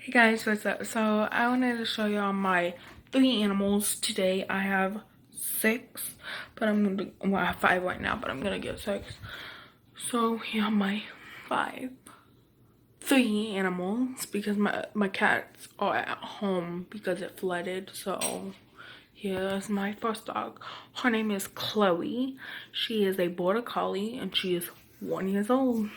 Hey guys, what's up? So I wanted to show y'all my 3 animals today. I have 6, but I have 5 right now, but I'm gonna get 6. So here are my 3 animals because my cats are at home because it flooded. So here's my first dog. Her name is Chloe. She is a border collie and she is 1 year old.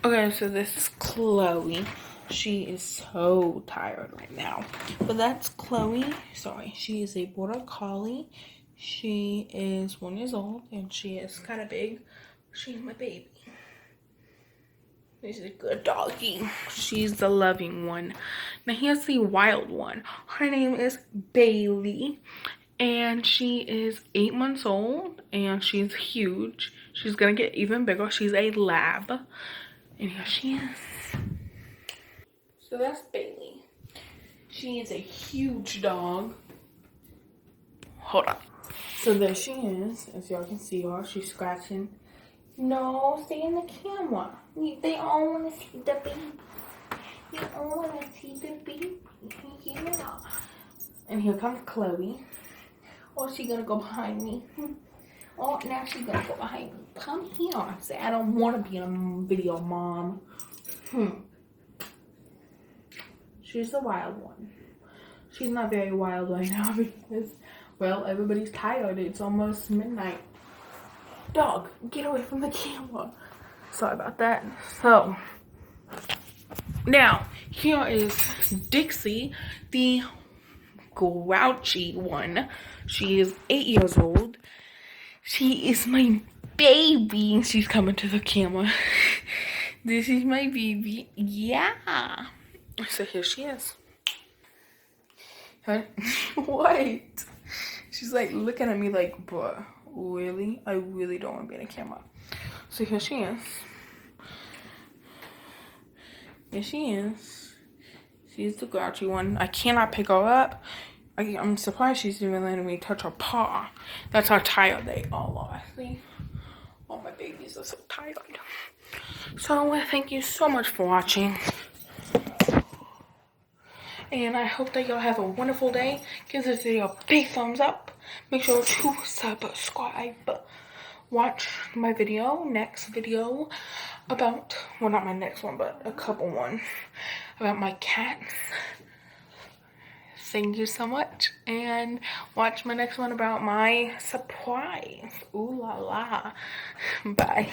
Okay, so this is Chloe. She is so tired right now. But that's Chloe. Sorry, she is a border collie. She is 1 year old and she is kind of big. She's my baby. She's a good doggy. She's the loving one. Now here's the wild one. Her name is Bailey. And she is 8 months old and she's huge. She's gonna get even bigger. She's a lab. And here she is. So that's Bailey. She is a huge dog. Hold on. So there she is. As y'all can see her, she's scratching. No, stay in the camera. They all want to see the baby. They all want to see the baby. Yeah. And here comes Chloe. Oh, she's gonna go behind me. Oh, now she's gonna go behind me. Come here. Say, I don't want to be in a video, Mom. She's the wild one. She's not very wild right now because, well, everybody's tired. It's almost midnight. Dog, get away from the camera. Sorry about that. So, now, here is Dixie, the grouchy one. She is 8 years old. She is my baby. She's coming to the camera. This is my baby. Yeah. So here she is. Huh? What? She's like looking at me like, bruh, really? I really don't want to be in a camera. So here she is. Here she is. She's the grouchy one. I cannot pick her up. I'm surprised she's even letting me touch her paw. That's how tired they all are. See? All my babies are so tired. So thank you so much for watching. And I hope that y'all have a wonderful day. Give this video a big thumbs up. Make sure to subscribe. Watch my next video about, well, not my next one, but a couple ones about my cats. Thank you so much. And watch my next one about my surprise. Ooh la la. Bye.